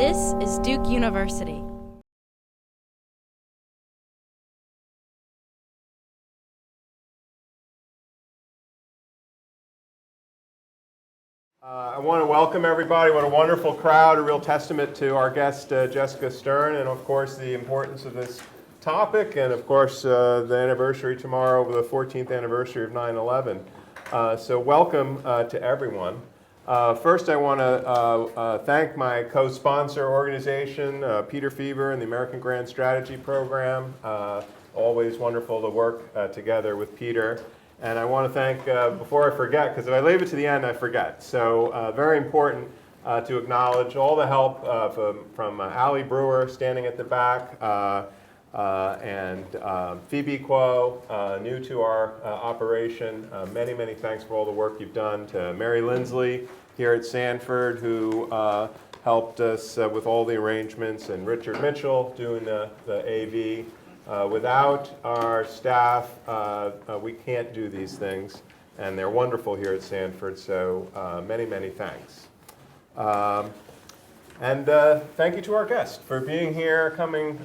This is Duke University. I want to welcome everybody. What a wonderful crowd, a real testament to our guest, Jessica Stern, and of course the importance of this topic, and of course the anniversary tomorrow, the 14th anniversary of 9/11. So welcome to everyone. First I want to thank my co-sponsor organization, Peter Fever and the American Grand Strategy Program. Always wonderful to work together with Peter. And I want to thank, before I forget, because if I leave it to the end, I forget. So very important to acknowledge all the help from Ali Brewer, standing at the back, and Phoebe Quo, new to our operation. Many, many thanks for all the work you've done. To Mary Lindsley here at Sanford, who helped us with all the arrangements, and Richard Mitchell doing the AV. Without our staff, we can't do these things, and they're wonderful here at Sanford, so many, many thanks. And thank you to our guest for being here, coming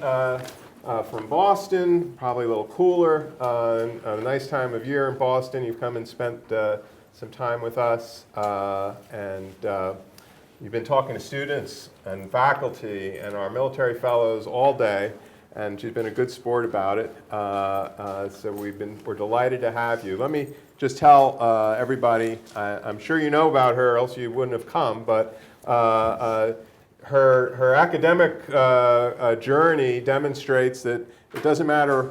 from Boston, probably a little cooler, a nice time of year in Boston. You've come and spent some time with us, and you've been talking to students and faculty and our military fellows all day. And she's been a good sport about it. So we're delighted to have you. Let me just tell everybody, I'm sure you know about her, else you wouldn't have come, but her academic journey demonstrates that it doesn't matter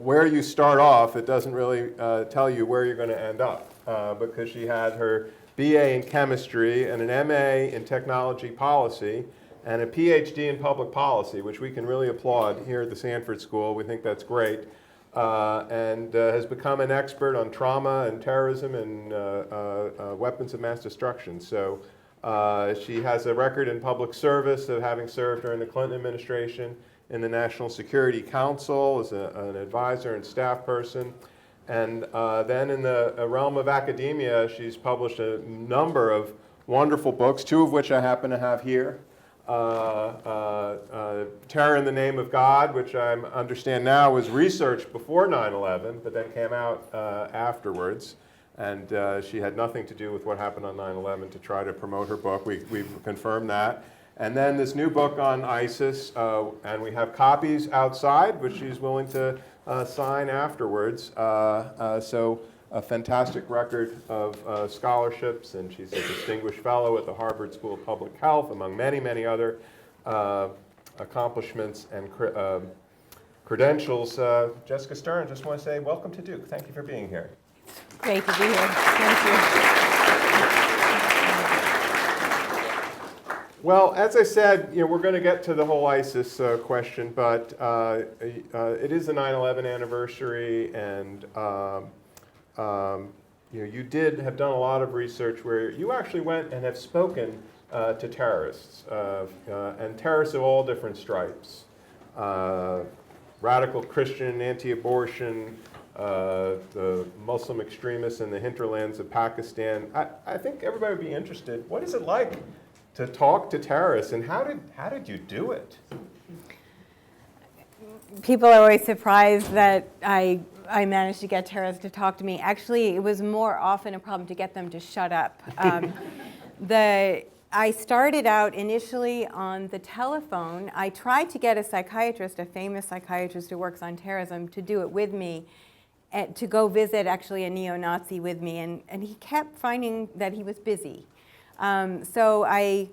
where you start off, it doesn't really tell you where you're going to end up, because she had her BA in chemistry and an MA in technology policy, and a PhD in public policy, which we can really applaud here at the Sanford School. We think that's great. And has become an expert on trauma and terrorism and weapons of mass destruction. So she has a record in public service of having served during the Clinton administration in the National Security Council as an advisor and staff person. And then in the realm of academia, she's published a number of wonderful books, two of which I happen to have here. Terror in the Name of God, which I understand now was researched before 9/11, but then came out afterwards. And she had nothing to do with what happened on 9/11 to try to promote her book. We've confirmed that. And then this new book on ISIS, and we have copies outside, which she's willing to sign afterwards. So a fantastic record of scholarships, and she's a distinguished fellow at the Harvard School of Public Health, among many, many other accomplishments and credentials. Jessica Stern, just want to say welcome to Duke. Thank you for being here. Great to be here. Thank you. Well, as I said, we're going to get to the whole ISIS question, but it is the 9/11 anniversary, and you did have done a lot of research where you actually went and have spoken to terrorists, and terrorists of all different stripes. Radical Christian, anti-abortion, the Muslim extremists in the hinterlands of Pakistan. I think everybody would be interested. What is it like to talk to terrorists, and how did you do it? People are always surprised that I managed to get terrorists to talk to me. Actually, it was more often a problem to get them to shut up. I started out initially on the telephone. I tried to get a psychiatrist, a famous psychiatrist who works on terrorism, to do it with me, to go visit actually a neo-Nazi with me, and he kept finding that he was busy. So I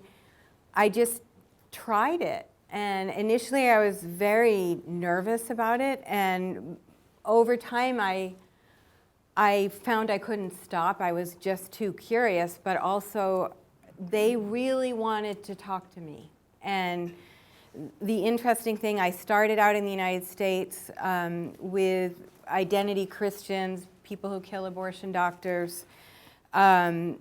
just tried it. And initially I was very nervous about it, and over time I found I couldn't stop. I was just too curious, but also they really wanted to talk to me. And the interesting thing, I started out in the United States with identity Christians, people who kill abortion doctors, and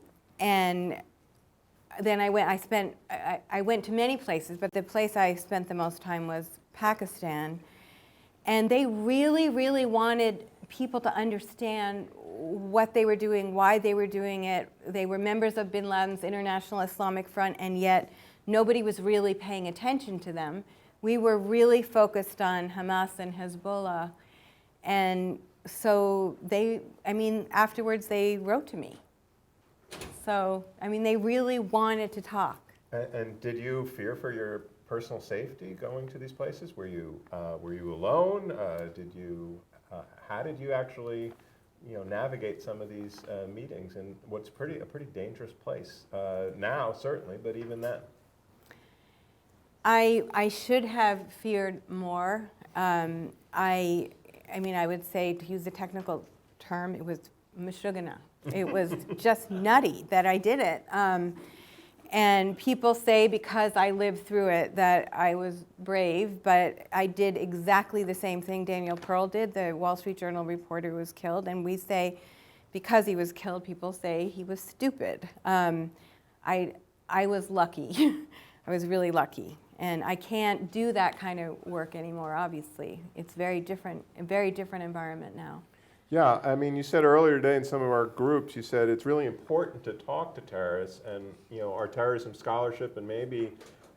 then I went to many places, but the place I spent the most time was Pakistan. And they really, really wanted people to understand what they were doing, why they were doing it. They were members of bin Laden's International Islamic Front, and yet nobody was really paying attention to them. We were really focused on Hamas and Hezbollah. And so afterwards they wrote to me. So, they really wanted to talk. And did you fear for your personal safety going to these places? Were you alone? How did you actually, navigate some of these meetings in what's a pretty dangerous place now, certainly, but even then? I should have feared more. I would say, to use the technical term, it was mashugana. It was just nutty that I did it. And people say because I lived through it that I was brave, but I did exactly the same thing Daniel Pearl did, the Wall Street Journal reporter who was killed. And we say, because he was killed, people say he was stupid. I was lucky. I was really lucky. And I can't do that kind of work anymore, obviously. It's a very different environment now. Yeah, you said earlier today in some of our groups, you said it's really important to talk to terrorists, and our terrorism scholarship and maybe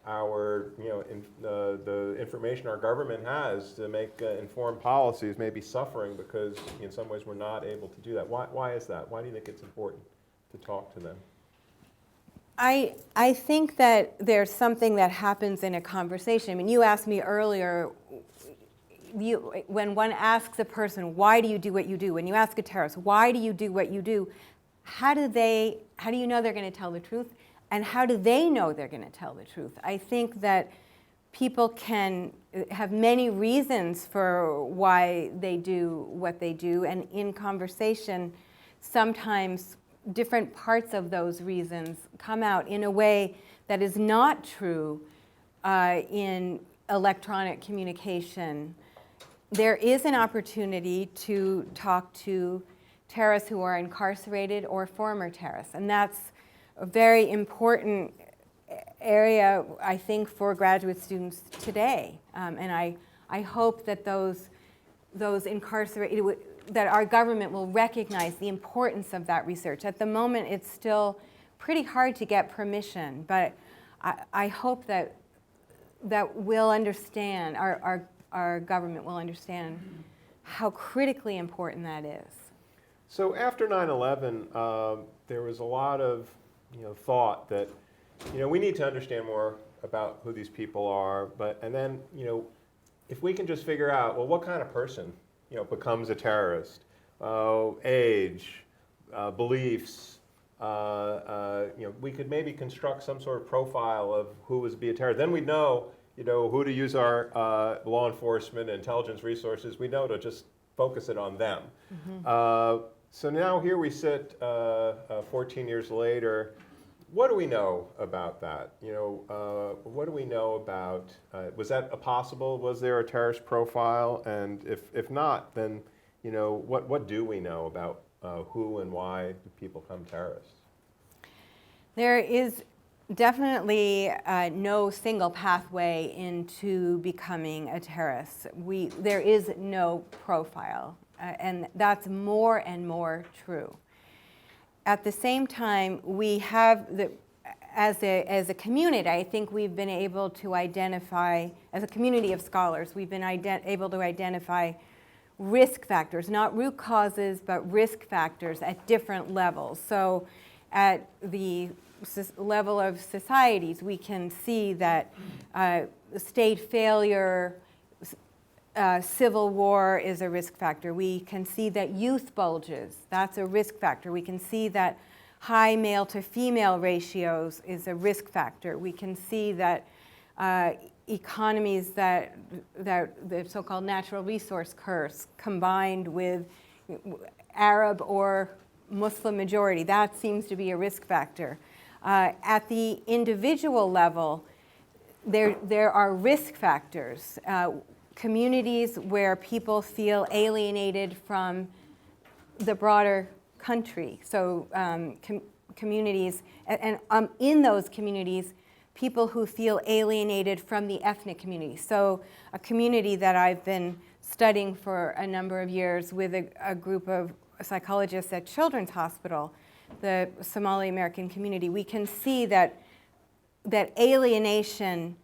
our the information our government has to make informed policies may be suffering because in some ways we're not able to do that. Why is that? Why do you think it's important to talk to them? I think that there's something that happens in a conversation. You asked me earlier, when one asks a person, why do you do what you do? When you ask a terrorist, why do you do what you do? How do you know they're going to tell the truth? And how do they know they're going to tell the truth? I think that people can have many reasons for why they do what they do. And in conversation, sometimes different parts of those reasons come out in a way that is not true in electronic communication. There is an opportunity to talk to terrorists who are incarcerated or former terrorists, and that's a very important area, I think, for graduate students today. And I hope that those incarcerated, that our government will recognize the importance of that research. At the moment, it's still pretty hard to get permission, but I hope that we'll understand, our government will understand how critically important that is. So after 9/11, there was a lot of thought that we need to understand more about who these people are, and then if we can just figure out, well, what kind of person becomes a terrorist, age, beliefs, we could maybe construct some sort of profile of who was to be a terrorist. Then we'd know who to use our law enforcement and intelligence resources. We know to just focus it on them. Mm-hmm. So now here we sit 14 years later. What do we know about that? What do we know about, was that possible? Was there a terrorist profile? And if not, then what do we know about who and why do people become terrorists? There is definitely no single pathway into becoming a terrorist. There is no profile, and that's more and more true. At the same time, we have, as a community, I think we've been able to identify, as a community of scholars, we've been able to identify risk factors, not root causes, but risk factors at different levels. So at the level of societies, we can see that state failure, civil war is a risk factor. We can see that youth bulges, that's a risk factor. We can see that high male to female ratios is a risk factor. We can see that economies that the so-called natural resource curse combined with Arab or Muslim majority, that seems to be a risk factor. At the individual level, there are risk factors. Communities where people feel alienated from the broader country. So communities, and in those communities, people who feel alienated from the ethnic community. So a community that I've been studying for a number of years with a group of psychologists at Children's Hospital, the Somali American community, we can see that that alienation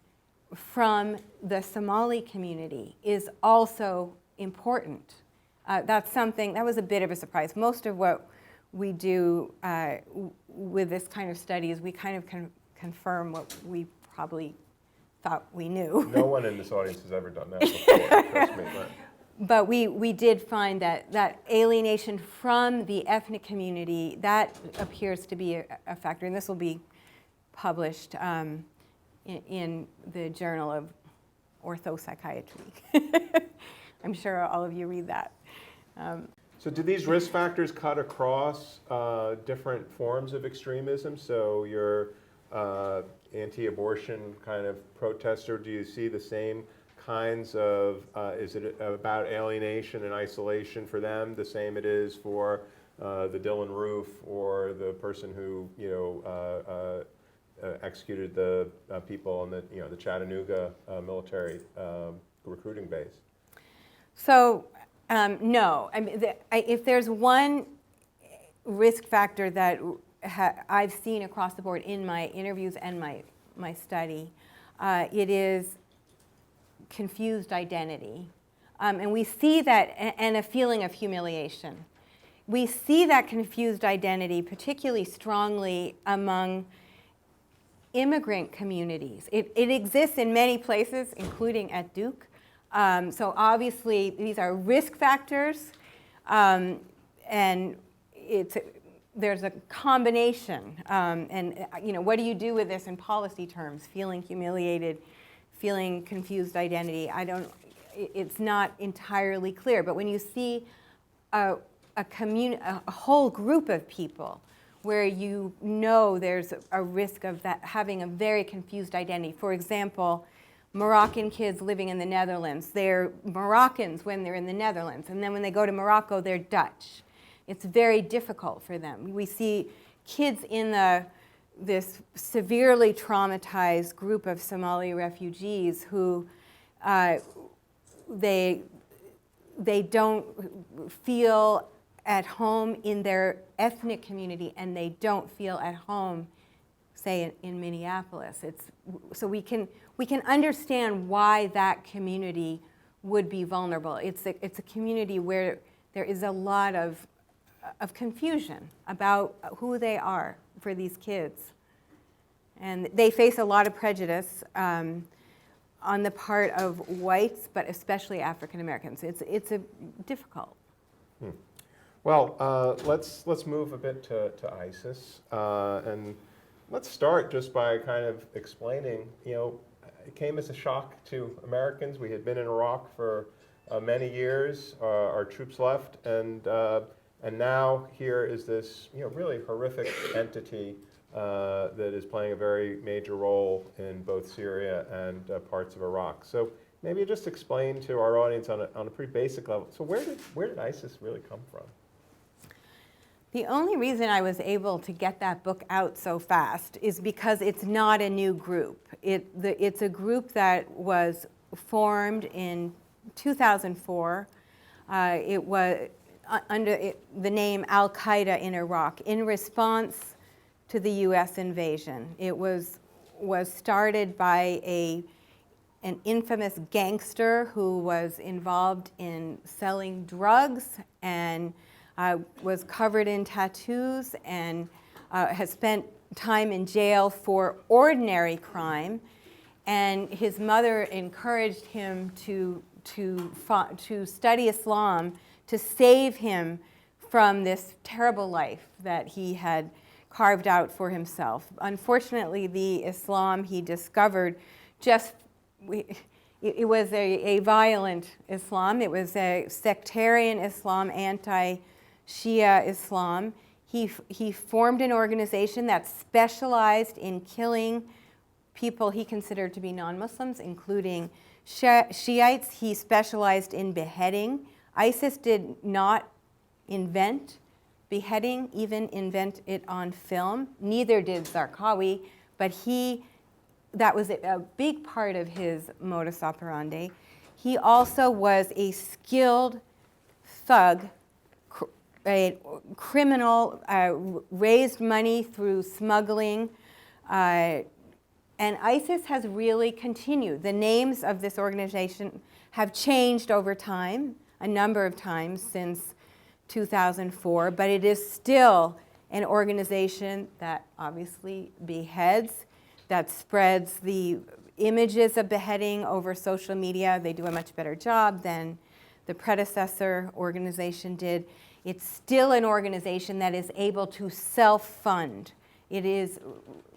from the Somali community is also important. That's something, that was a bit of a surprise. Most of what we do with this kind of studies, we kind of confirm what we probably thought we knew. No one in this audience has ever done that before, trust me. But we did find that alienation from the ethnic community, that appears to be a factor, and this will be published in the Journal of Orthopsychiatry. I'm sure all of you read that. So do these risk factors cut across different forms of extremism? So your anti-abortion kind of protester, do you see the same kinds of, is it about alienation and isolation for them, the same it is for the Dylan Roof or the person who, executed the people on the Chattanooga military recruiting base? So, no. I mean, if there's one risk factor that I've seen across the board in my interviews and my study, it is confused identity. And we see that, and a feeling of humiliation. We see that confused identity particularly strongly among immigrant communities. It exists in many places, including at Duke. So obviously, these are risk factors, and there's a combination. And what do you do with this in policy terms? Feeling humiliated, feeling confused identity. It's not entirely clear. But when you see a whole group of people where there's a risk of that having a very confused identity. For example, Moroccan kids living in the Netherlands, they're Moroccans when they're in the Netherlands, and then when they go to Morocco, they're Dutch. It's very difficult for them. We see kids in this severely traumatized group of Somali refugees who they don't feel at home in their ethnic community, and they don't feel at home, say, in Minneapolis. So we can understand why that community would be vulnerable. It's a community where there is a lot of confusion about who they are for these kids. And they face a lot of prejudice on the part of whites, but especially African Americans. It's difficult. Well, let's move a bit to ISIS, and let's start just by kind of explaining. It came as a shock to Americans. We had been in Iraq for many years. Our troops left, and now here is this really horrific entity that is playing a very major role in both Syria and parts of Iraq. So maybe just explain to our audience on a pretty basic level. So where did ISIS really come from? The only reason I was able to get that book out so fast is because it's not a new group. It's a group that was formed in 2004. It was under the name Al-Qaeda in Iraq in response to the U.S. invasion. It was started by an infamous gangster who was involved in selling drugs and was covered in tattoos and has spent time in jail for ordinary crime. And his mother encouraged him to study Islam to save him from this terrible life that he had carved out for himself. Unfortunately, the Islam he discovered it was a violent Islam. It was a sectarian Islam, anti-Shia Islam. He formed an organization that specialized in killing people he considered to be non-Muslims, including Shiites. He specialized in beheading. ISIS did not invent beheading, even invent it on film. Neither did Zarqawi, but that was a big part of his modus operandi. He also was a skilled thug, a criminal, raised money through smuggling And ISIS has really continued. The names of this organization have changed over time, a number of times since 2004, but it is still an organization that obviously beheads, that spreads the images of beheading over social media. They do a much better job than the predecessor organization did. It's still an organization that is able to self-fund. It is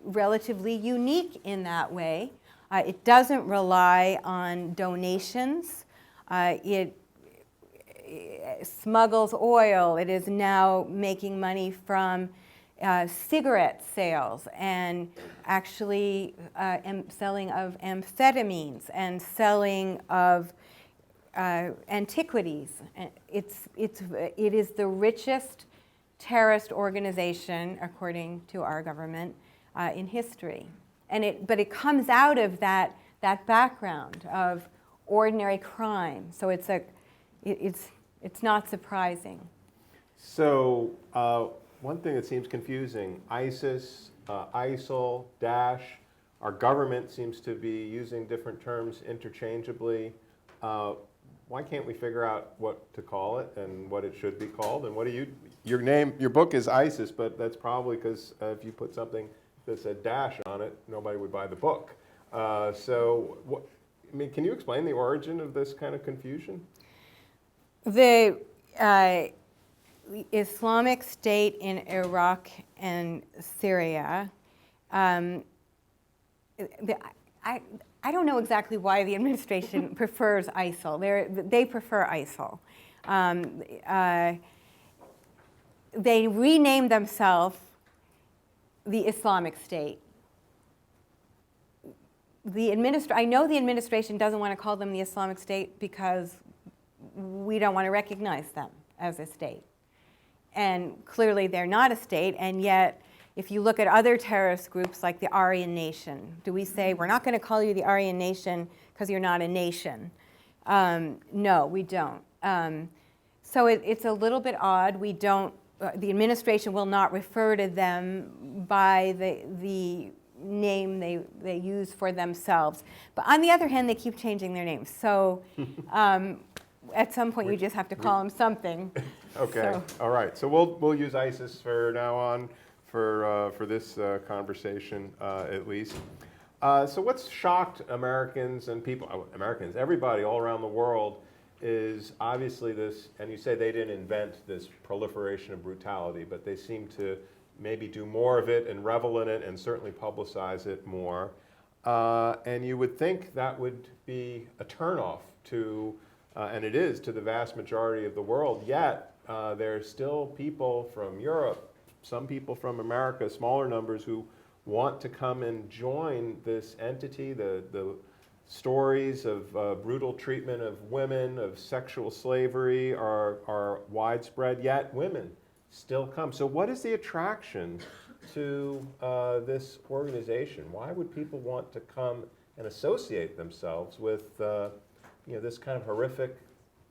relatively unique in that way. It doesn't rely on donations. It smuggles oil. It is now making money from cigarette sales and actually selling of amphetamines and selling of antiquities. It is the richest terrorist organization, according to our government, in history. But it comes out of that background of ordinary crime. So it's not surprising. So one thing that seems confusing, ISIS, ISIL, Daesh, our government seems to be using different terms interchangeably. Why can't we figure out what to call it and what it should be called? And what do you, your book is ISIS, but that's probably because if you put something that said Daesh on it, nobody would buy the book. Can you explain the origin of this kind of confusion? The Islamic State in Iraq and Syria, I don't know exactly why the administration prefers ISIL. They prefer ISIL. They renamed themselves the Islamic State. I know the administration doesn't want to call them the Islamic State because we don't want to recognize them as a state. And clearly they're not a state, and yet if you look at other terrorist groups like the Aryan Nation, do we say, we're not going to call you the Aryan Nation because you're not a nation? No, we don't. So it's a little bit odd. We don't, the administration will not refer to them by the name they use for themselves. But on the other hand, they keep changing their names. So at some point, you just have to call them something. Okay, So. All right. So we'll use ISIS for now on for this conversation at least. So what's shocked Americans and everybody all around the world is obviously this, and you say they didn't invent this proliferation of brutality, but they seem to maybe do more of it and revel in it and certainly publicize it more. And you would think that would be a turnoff to, and it is to the vast majority of the world, yet there's still people from Europe, some people from America, smaller numbers, who want to come and join this entity. The stories of brutal treatment of women, of sexual slavery are widespread, yet women still come. So what is the attraction to this organization? Why would people want to come and associate themselves with this kind of horrific,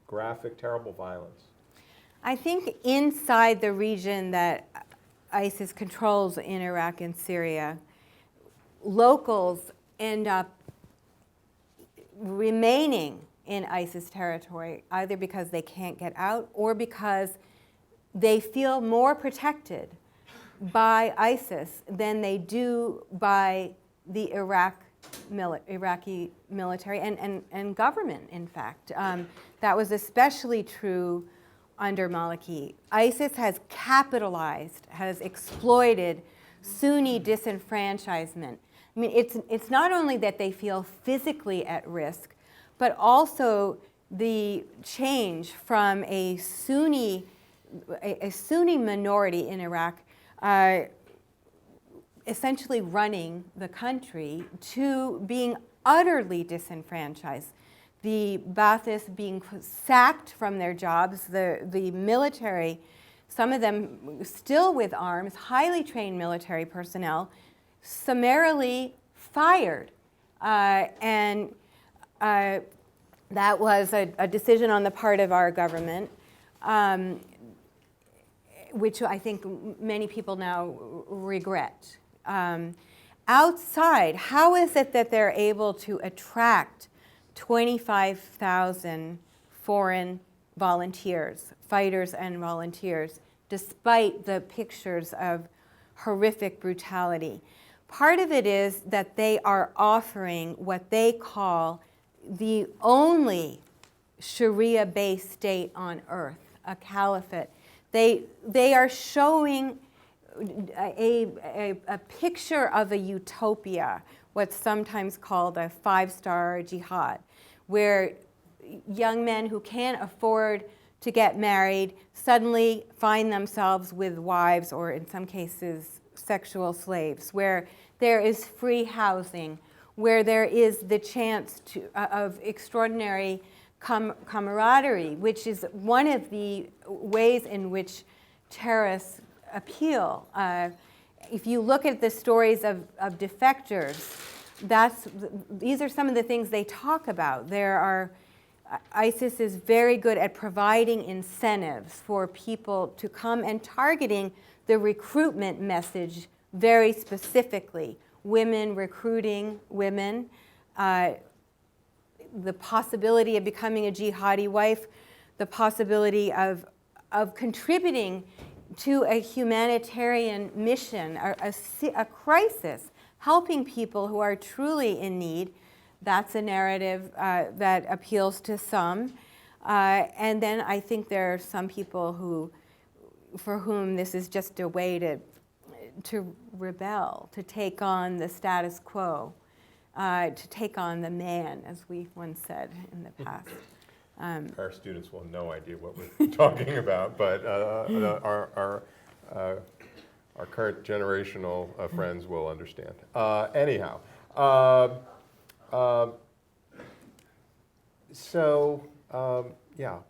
graphic, terrible violence? I think inside the region that ISIS controls in Iraq and Syria, locals end up remaining in ISIS territory, either because they can't get out or because they feel more protected by ISIS than they do by the Iraqi military and government, in fact. That was especially true under Maliki. ISIS has capitalized, has exploited Sunni disenfranchisement. I mean, it's not only that they feel physically at risk, but also the change from a Sunni minority in Iraq essentially running the country to being utterly disenfranchised. The Ba'athists being sacked from their jobs, the military, some of them still with arms, highly trained military personnel, summarily fired. And that was a decision on the part of our government, which I think many people now regret. outside, how is it that they're able to attract 25,000 foreign volunteers, fighters and volunteers, despite the pictures of horrific brutality? Part of it is that they are offering what they call the only Sharia-based state on earth, a caliphate. They are showing a picture of a utopia, what's sometimes called a five-star jihad, where young men who can't afford to get married suddenly find themselves with wives, or in some cases sexual slaves, where there is free housing, where there is the chance of extraordinary camaraderie, which is one of the ways in which terrorists appeal. If you look at the stories of defectors, these are some of the things they talk about. ISIS is very good at providing incentives for people to come and targeting the recruitment message very specifically. Women recruiting women, the possibility of becoming a jihadi wife, the possibility of contributing to a humanitarian mission, a crisis, helping people who are truly in need. That's a narrative that appeals to some. And then I think there are some people for whom this is just a way to rebel, to take on the status quo, to take on the man, as we once said in the past. Our students will have no idea what we're talking about, but our current generational friends will understand. Anyhow,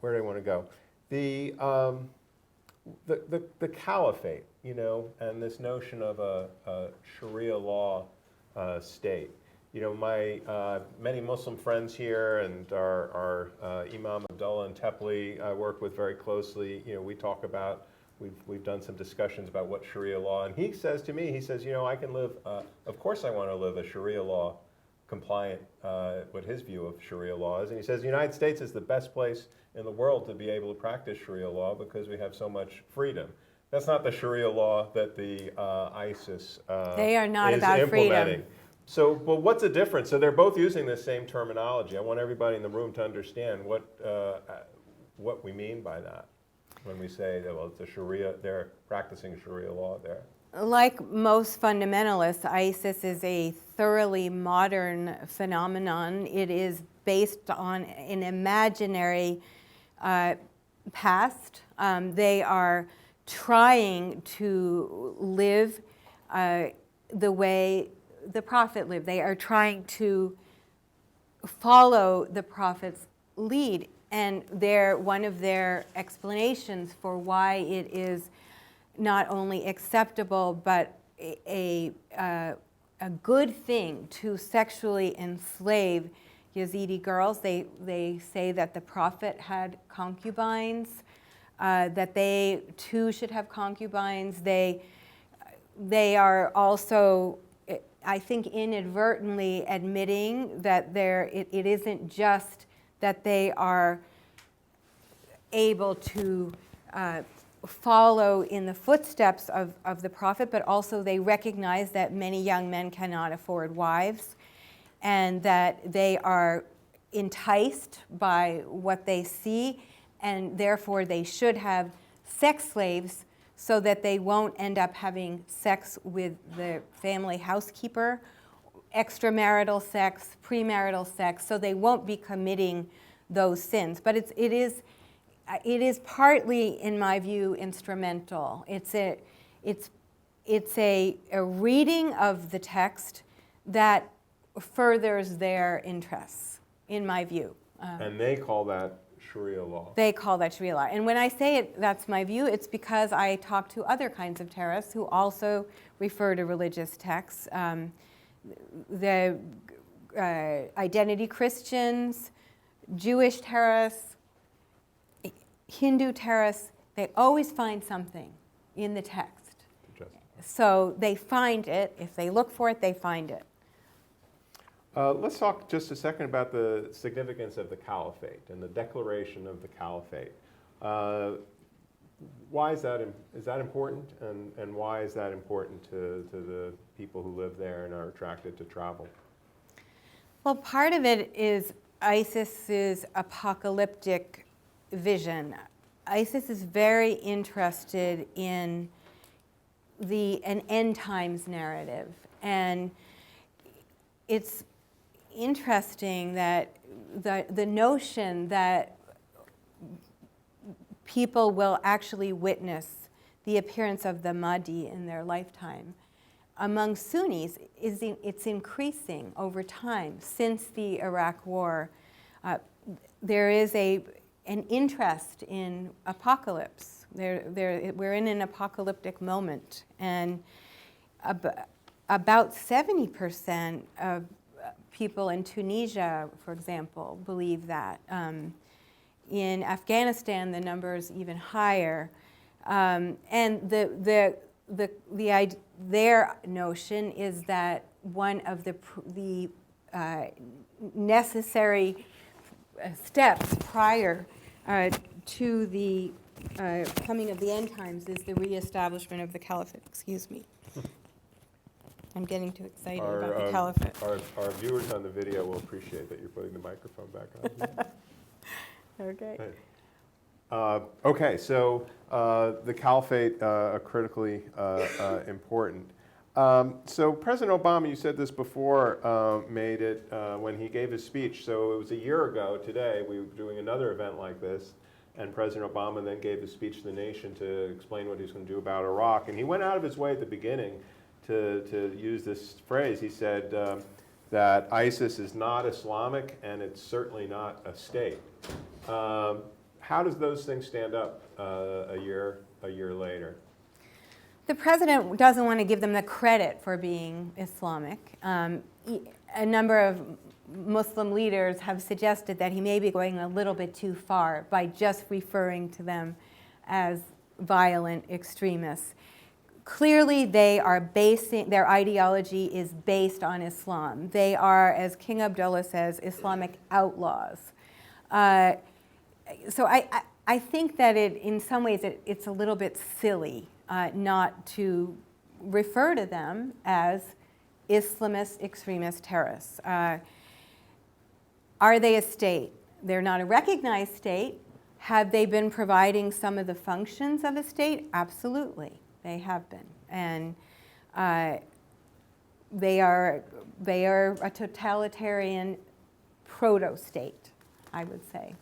where do I want to go? The caliphate, and this notion of a Sharia law state. My many Muslim friends here and our Imam Abdullah and Tepli I work with very closely. We talk about, we've done some discussions about what Sharia law, and he says to me, I can live, of course I want to live a Sharia law compliant, what his view of Sharia law is. And he says the United States is the best place in the world to be able to practice Sharia law because we have so much freedom. That's not the Sharia law that the ISIS they are not is about implementing. freedom. So, but what's the difference? So they're both using the same terminology. I want everybody in the room to understand what we mean by that when we say that, well, it's a Sharia, they're practicing Sharia law there. Like most fundamentalists, ISIS is a thoroughly modern phenomenon. It is based on an imaginary past. They are trying to live the way the Prophet lived. They are trying to follow the Prophet's lead. And one of their explanations for why it is not only acceptable but a good thing to sexually enslave Yazidi girls. They say that the Prophet had concubines, that they too should have concubines. They are also, I think, inadvertently admitting that it isn't just that they are able to follow in the footsteps of the Prophet, but also they recognize that many young men cannot afford wives and that they are enticed by what they see, and therefore they should have sex slaves so that they won't end up having sex with the family housekeeper, extramarital sex, premarital sex, so they won't be committing those sins. But it is partly, in my view, instrumental. It's a reading of the text that furthers their interests, in my view. And they call that Sharia law. They call that Sharia law. And when I say that's my view, it's because I talk to other kinds of terrorists who also refer to religious texts. The identity Christians, Jewish terrorists, Hindu terrorists, they always find something in the text. So they find it. If they look for it, they find it. Let's talk just a second about the significance of the caliphate and the declaration of the caliphate. Why is that important, and why is that important to the people who live there and are attracted to travel? Well, part of it is ISIS's apocalyptic vision. ISIS is very interested in an end times narrative, and it's interesting that the notion that people will actually witness the appearance of the Mahdi in their lifetime among Sunnis it's increasing over time. Since the Iraq War, there is an interest in apocalypse. We're in an apocalyptic moment, and about 70% of people in Tunisia, for example, believe that. In Afghanistan, the number is even higher, and their notion is that one of the necessary steps prior to the coming of the end times is the reestablishment of the caliphate. Excuse me. I'm getting too excited about the caliphate. Our viewers on the video will appreciate that you're putting the microphone back on. Okay. Okay, so the caliphate are critically important. So President Obama, you said this before, made it when he gave his speech. So it was a year ago today. We were doing another event like this, and President Obama then gave his speech to the nation to explain what he was going to do about Iraq. And he went out of his way at the beginning to use this phrase. He said that ISIS is not Islamic, and it's certainly not a state. How does those things stand up a year later? The president doesn't want to give them the credit for being Islamic. A number of Muslim leaders have suggested that he may be going a little bit too far by just referring to them as violent extremists. Clearly, they are their ideology is based on Islam. They are, as King Abdullah says, Islamic outlaws. So I think that in some ways it's a little bit silly not to refer to them as Islamist extremist terrorists. Are they a state? They're not a recognized state. Have they been providing some of the functions of a state? Absolutely, they have been. And they are a totalitarian proto-state, I would say.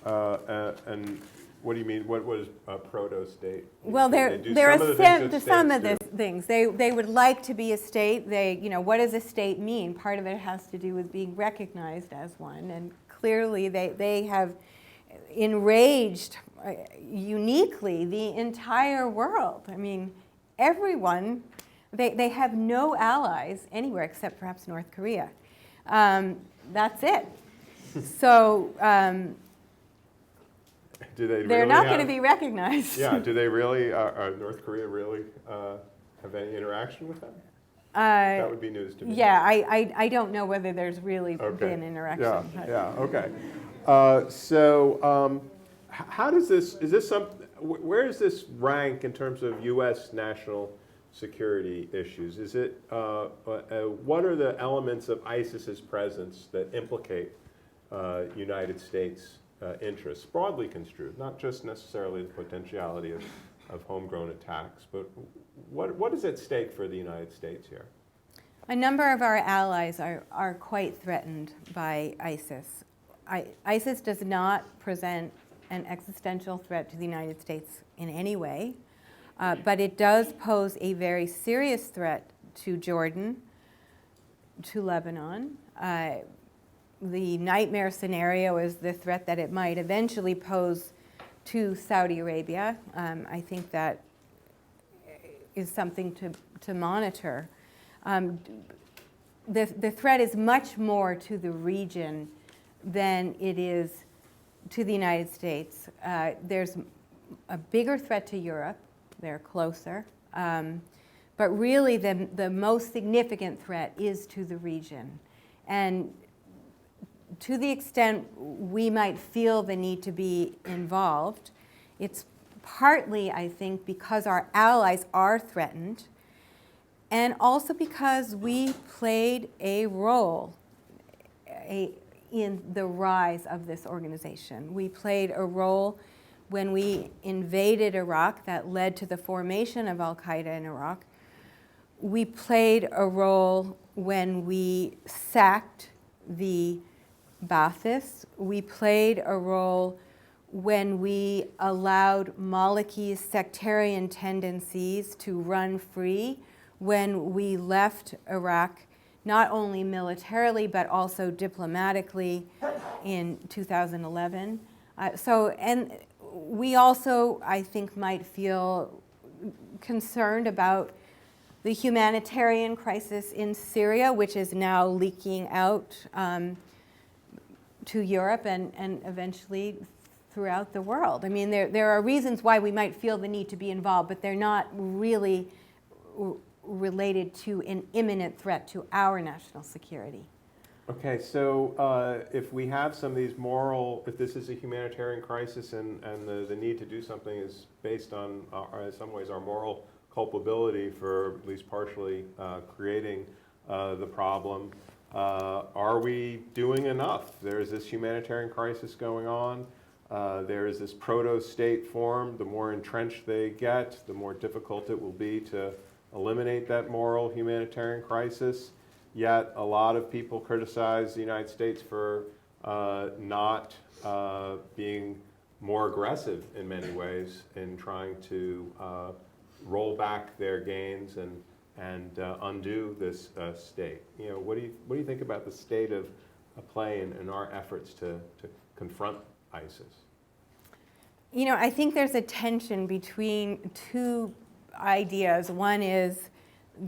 And what do you mean? What is a proto-state? Well, there are some of the things. They would like to be a state. What does a state mean? Part of it has to do with being recognized as one, and clearly they have enraged uniquely the entire world. I mean, everyone. They have no allies anywhere except perhaps North Korea. That's it. So. They're not going to be recognized. Yeah, do they really, North Korea really have any interaction with them? That would be news to me. Yeah, I don't know whether there's really been interaction. Yeah, okay. So how does where does this rank in terms of U.S. national security issues? Is it, what are the elements of ISIS's presence that implicate United States interests, broadly construed, not just necessarily the potentiality of homegrown attacks, but what is at stake for the United States here? A number of our allies are quite threatened by ISIS. ISIS does not present an existential threat to the United States in any way, but it does pose a very serious threat to Jordan, to Lebanon. The nightmare scenario is the threat that it might eventually pose to Saudi Arabia. I think that is something to monitor. The threat is much more to the region than it is to the United States. There's a bigger threat to Europe. They're closer. But really the most significant threat is to the region. And to the extent we might feel the need to be involved, it's partly, I think, because our allies are threatened, and also because we played a role in the rise of this organization. We played a role when we invaded Iraq that led to the formation of al-Qaeda in Iraq. We played a role when we sacked the Baathists. We played a role when we allowed Maliki's sectarian tendencies to run free, when we left Iraq not only militarily but also diplomatically in 2011. And we also, I think, might feel concerned about the humanitarian crisis in Syria, which is now leaking out to Europe and eventually throughout the world. I mean, there are reasons why we might feel the need to be involved, but they're not really related to an imminent threat to our national security. Okay, so if we have some of these if this is a humanitarian crisis and the need to do something is based on, in some ways, our moral culpability for at least partially creating the problem, are we doing enough? There is this humanitarian crisis going on. There is this proto-state form. The more entrenched they get, the more difficult it will be to eliminate that moral humanitarian crisis. Yet a lot of people criticize the United States for not being more aggressive in many ways in trying to roll back their gains and undo this state. You know, what do you think about the state of play in our efforts to confront ISIS? You know, I think there's a tension between two ideas. One is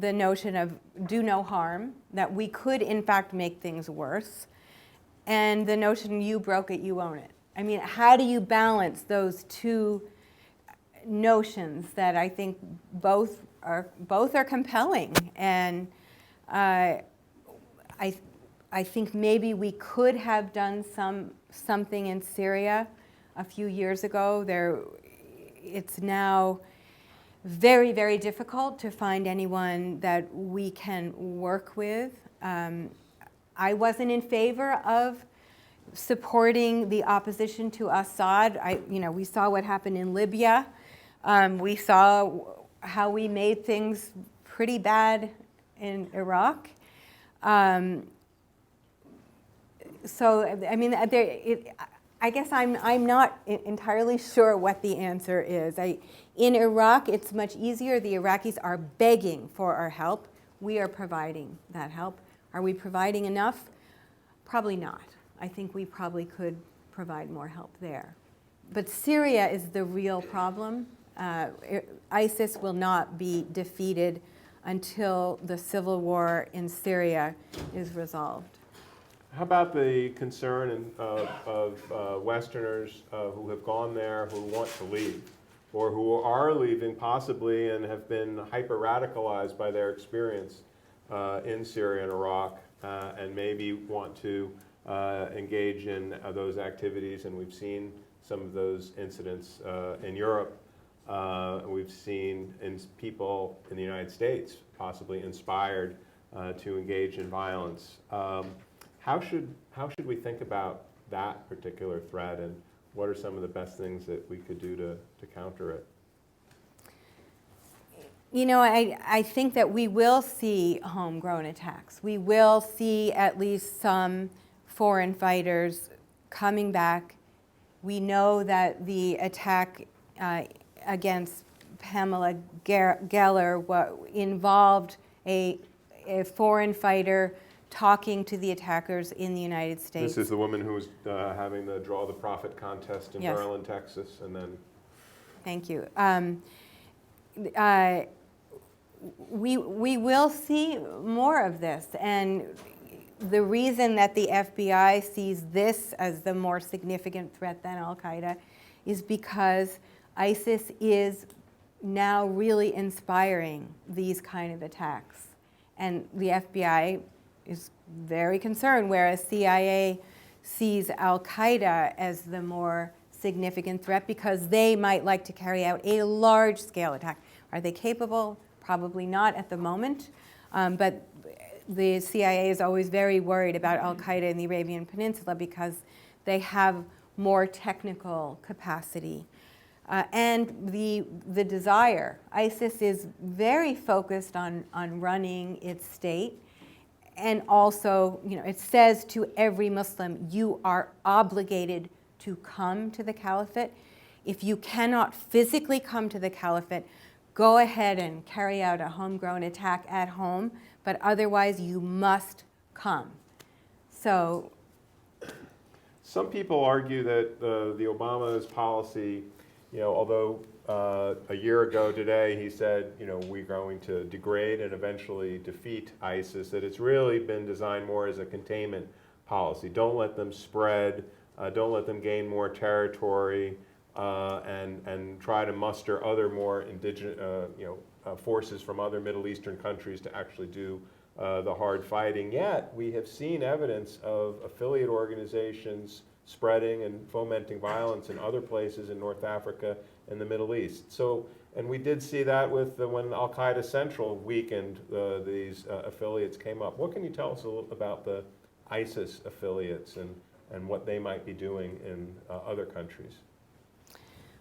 the notion of do no harm, that we could in fact make things worse, and the notion you broke it, you own it. I mean, how do you balance those two notions that I think both are compelling? And I think maybe we could have done something in Syria a few years ago. It's now very, very difficult to find anyone that we can work with. I wasn't in favor of supporting the opposition to Assad. We saw what happened in Libya. We saw how we made things pretty bad in Iraq. I guess I'm not entirely sure what the answer is. In Iraq, it's much easier. The Iraqis are begging for our help. We are providing that help. Are we providing enough? Probably not. I think we probably could provide more help there. But Syria is the real problem. ISIS will not be defeated until the civil war in Syria is resolved. How about the concern of Westerners who have gone there, who want to leave, or who are leaving possibly and have been hyper-radicalized by their experience in Syria and Iraq, and maybe want to engage in those activities? And we've seen some of those incidents in Europe. We've seen people in the United States possibly inspired to engage in violence. How should we think about that particular threat, and what are some of the best things that we could do to counter it? You know, I think that we will see homegrown attacks. We will see at least some foreign fighters coming back. We know that the attack against Pamela Geller involved a foreign fighter talking to the attackers in the United States. This is the woman who was having the Draw the Prophet contest in Yes. Maryland, Texas, and then... Thank you. We will see more of this, and the reason that the FBI sees this as the more significant threat than al-Qaeda is because ISIS is now really inspiring these kind of attacks. And the FBI is very concerned, whereas CIA sees al-Qaeda as the more significant threat because they might like to carry out a large-scale attack. Are they capable? Probably not at the moment. But the CIA is always very worried about al-Qaeda in the Arabian Peninsula because they have more technical capacity. And the desire. ISIS is very focused on running its state. And also, it says to every Muslim, you are obligated to come to the caliphate. If you cannot physically come to the caliphate, go ahead and carry out a homegrown attack at home, but otherwise you must come. So, some people argue that the Obama's policy, although a year ago today he said, we're going to degrade and eventually defeat ISIS, that it's really been designed more as a containment policy. Don't let them spread, don't let them gain more territory, and try to muster other more indigenous, forces from other Middle Eastern countries to actually do the hard fighting. Yet we have seen evidence of affiliate organizations spreading and fomenting violence in other places in North Africa and the Middle East. So, and we did see that with when Al-Qaeda Central weakened, these affiliates came up. What can you tell us a little about the ISIS affiliates and what they might be doing in other countries?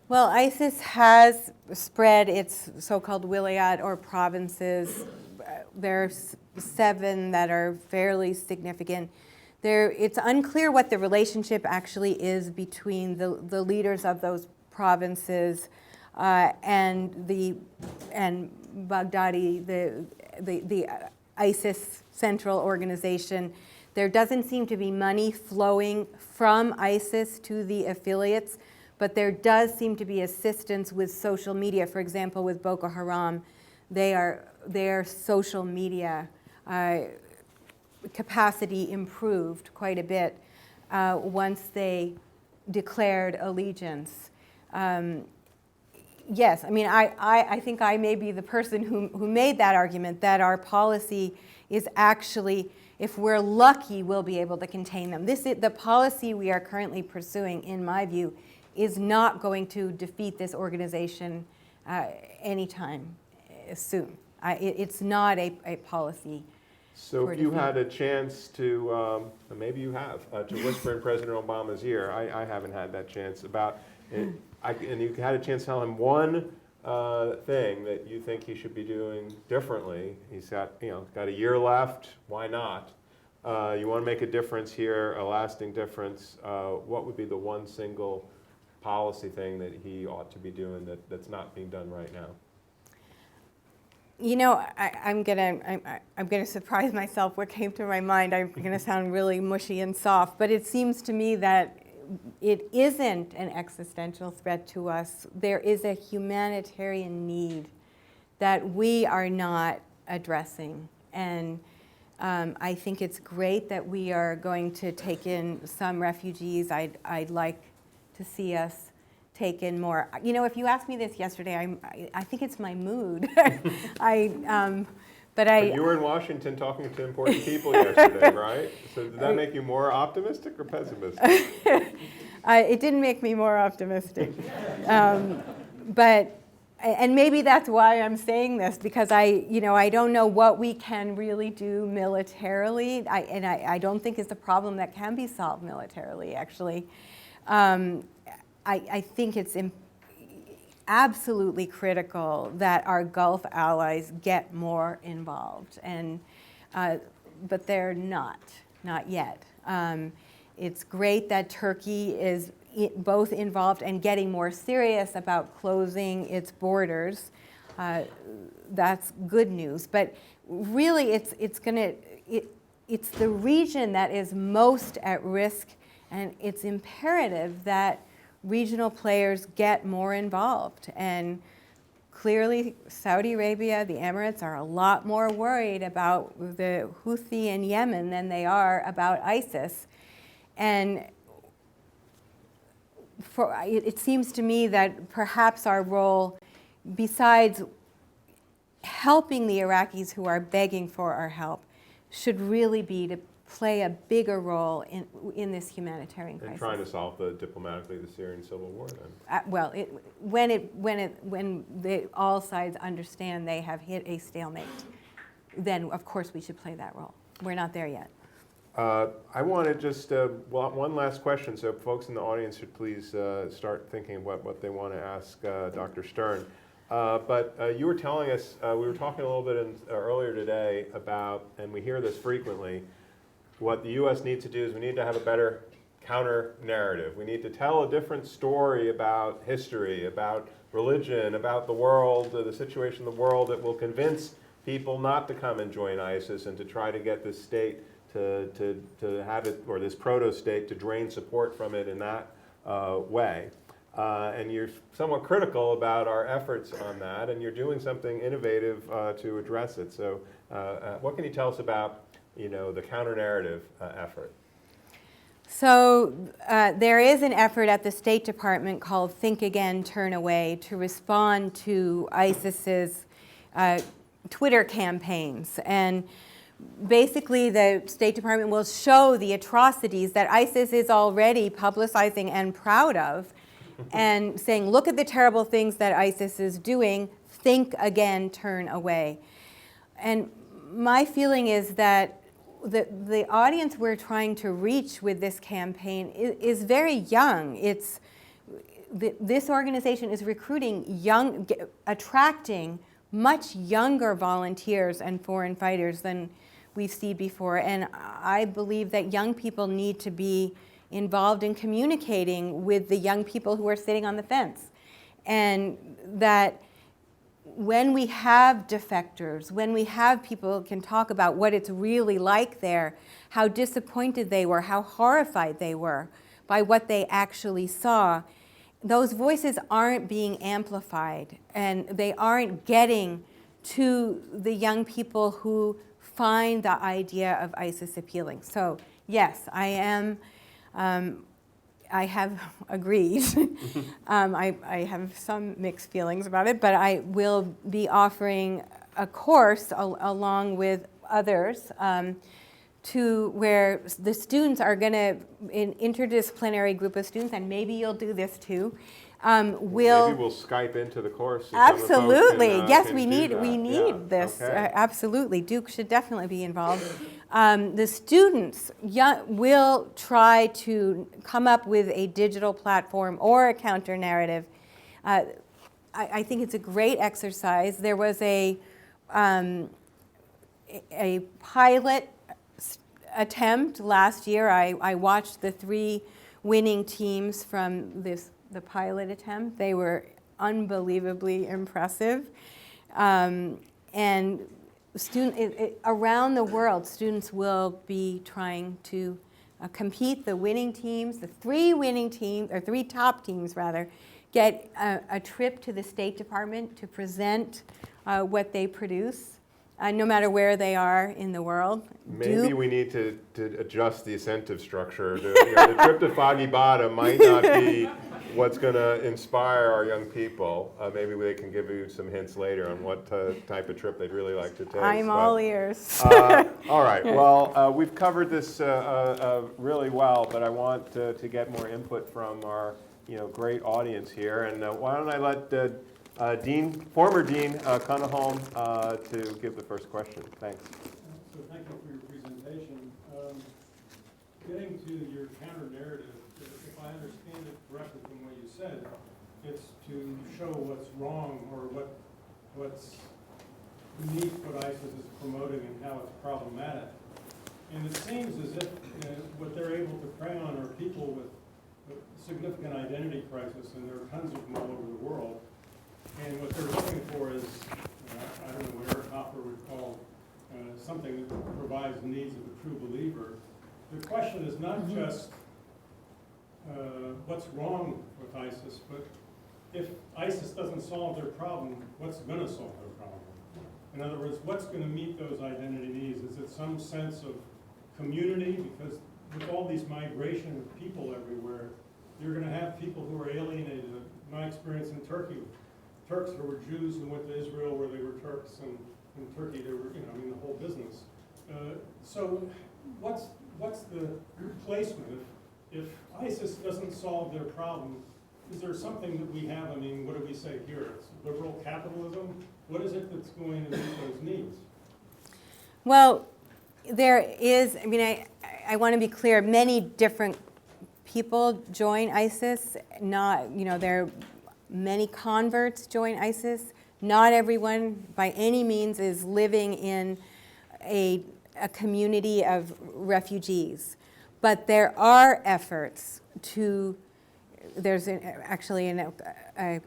Well, ISIS has spread its so-called wilayat, or provinces. There are 7 that are fairly significant. It's unclear what the relationship actually is between the leaders of those provinces and Baghdadi, the ISIS central organization. There doesn't seem to be money flowing from ISIS to the affiliates, but there does seem to be assistance with social media. For example, with Boko Haram, their social media capacity improved quite a bit once they declared allegiance. Yes, I mean, I think I may be the person who made that argument, that our policy is actually, if we're lucky, we'll be able to contain them. The policy we are currently pursuing, in my view, is not going to defeat this organization anytime soon. It's not a policy. So if you had a chance to, maybe you have, to whisper in President Obama's ear, I haven't had that chance, about it, and you had a chance to tell him one thing that you think he should be doing differently. He's got a year left, why not? You want to make a difference here, a lasting difference. What would be the one single policy thing that he ought to be doing that's not being done right now? I'm gonna surprise myself. What came to my mind, I'm gonna sound really mushy and soft, but it seems to me that it isn't an existential threat to us. There is a humanitarian need that we are not addressing. And I think it's great that we are going to take in some refugees. I'd like to see us take in more. If you asked me this yesterday, I think it's my mood. But you were in Washington talking to important people yesterday, right? So did that make you more optimistic or pessimistic? It didn't make me more optimistic. And maybe that's why I'm saying this, because I don't know what we can really do militarily, and I don't think it's a problem that can be solved militarily, actually. I think it's absolutely critical that our Gulf allies get more involved, but they're not yet. It's great that Turkey is both involved and getting more serious about closing its borders. That's good news, but really it's the region that is most at risk, and it's imperative that regional players get more involved. And clearly, Saudi Arabia, the Emirates, are a lot more worried about the Houthi in Yemen than they are about ISIS. And it seems to me that perhaps our role besides helping the Iraqis who are begging for our help, should really be to play a bigger role in this humanitarian crisis. And trying to solve diplomatically the Syrian civil war then. Well, when all sides understand they have hit a stalemate, then of course we should play that role. We're not there yet. I want to just, one last question, so folks in the audience should please start thinking what they want to ask Dr. Stern. But you were telling us, we were talking a little bit earlier today about, and we hear this frequently, what the U.S. needs to do is we need to have a better counter-narrative. We need to tell a different story about history, about religion, about the world, the situation of the world that will convince people not to come and join ISIS and to try to get this state to have it, or this proto-state, to drain support from it in that way. And you're somewhat critical about our efforts on that, and you're doing something innovative to address it. So what can you tell us about, the counter-narrative effort? So there is an effort at the State Department called Think Again, Turn Away to respond to ISIS's Twitter campaigns. And basically the State Department will show the atrocities that ISIS is already publicizing and proud of and saying, look at the terrible things that ISIS is doing, think again, turn away. And my feeling is that the audience we're trying to reach with this campaign is very young. This organization is recruiting attracting much younger volunteers and foreign fighters than we've seen before. And I believe that young people need to be involved in communicating with the young people who are sitting on the fence. And that when we have defectors, when we have people who can talk about what it's really like there, how disappointed they were, how horrified they were by what they actually saw, those voices aren't being amplified and they aren't getting to the young people who find the idea of ISIS appealing. So yes, I have agreed. I have some mixed feelings about it, but I will be offering a course along with others to where the students are going to, an interdisciplinary group of students, and maybe you'll do this too, maybe we'll Skype into the course. Absolutely. Yes, we need this. Okay. Absolutely. Duke should definitely be involved. The students will try to come up with a digital platform or a counter-narrative. I think it's a great exercise. There was a pilot attempt last year. I watched the 3 winning teams from the pilot attempt. They were unbelievably impressive. And around the world, students will be trying to compete. The winning teams, the 3 winning teams, or 3 top teams rather, get a trip to the State Department to present what they produce, no matter where they are in the world. Maybe we need to adjust the incentive structure. The trip to Foggy Bottom might not be what's going to inspire our young people. Maybe they can give you some hints later on what type of trip they'd really like to take. I'm all ears. All right. Well, we've covered this really well, but I want to get more input from our great audience here. And why don't I let former Dean Cunnahome to give the first question. Thanks. So thank you for your presentation. Getting to your counter-narrative, if I understand it correctly from what you said, it's to show what's wrong or what's beneath what ISIS is promoting and how it's problematic. And it seems as if what they're able to prey on are people with significant identity crisis, and there are tons of them all over the world. And what they're looking for is, I don't know what Eric Hoover would call something that provides the needs of a true believer. The question is not just what's wrong with ISIS, but if ISIS doesn't solve their problem, what's going to solve their problem? In other words, what's going to meet those identity needs? Is it some sense of community? Because with all these migration of people everywhere, you're going to have people who are alienated. My experience in Turkey, Turks who were Jews who went to Israel where they were Turks, and in Turkey they were, I mean, the whole business. So what's the placement? If ISIS doesn't solve their problem, is there something that we have? I mean, what do we say here? It's liberal capitalism. What is it that's going to meet those needs? Well, there is, I mean, I want to be clear, many different people join ISIS. Not, there are many converts join ISIS. Not everyone by any means is living in a community of refugees. But there are efforts to, there's actually an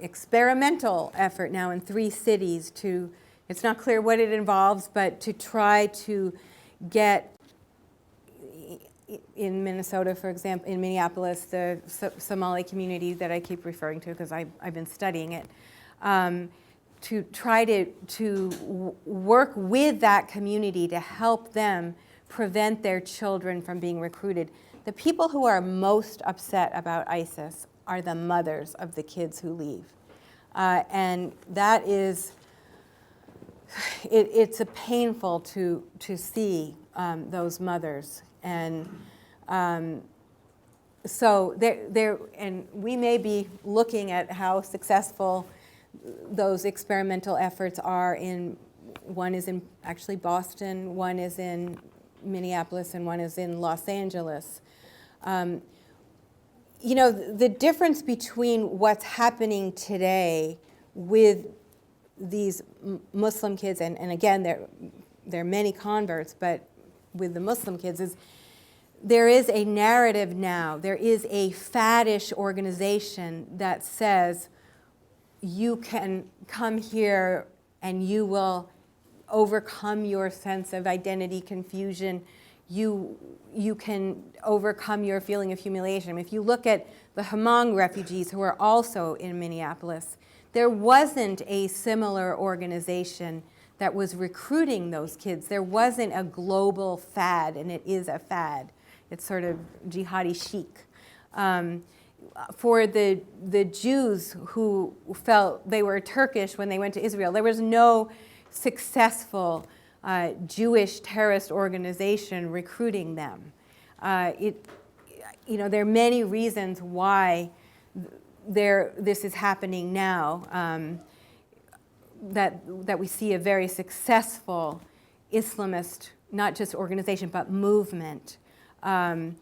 experimental effort now in 3 cities to, it's not clear what it involves, but to try to get, in Minnesota, for example, in Minneapolis, the Somali community that I keep referring to because I've been studying it, to try to work with that community to help them prevent their children from being recruited. The people who are most upset about ISIS are the mothers of the kids who leave. And that is, it's a painful to see those mothers. And so and we may be looking at how successful those experimental efforts are in, one is in actually Boston, one is in Minneapolis, and one is in Los Angeles. The difference between what's happening today with these Muslim kids, and again, there are many converts, but with the Muslim kids is there is a narrative now, there is a faddish organization that says you can come here and you will overcome your sense of identity confusion. You can overcome your feeling of humiliation. I mean, if you look at the Hmong refugees who are also in Minneapolis, there wasn't a similar organization that was recruiting those kids. There wasn't a global fad, and it is a fad. It's sort of jihadi chic. For the Jews who felt they were Turkish when they went to Israel, there was no successful Jewish terrorist organization recruiting them. There are many reasons why this is happening now, that we see a very successful Islamist, not just organization, but movement. And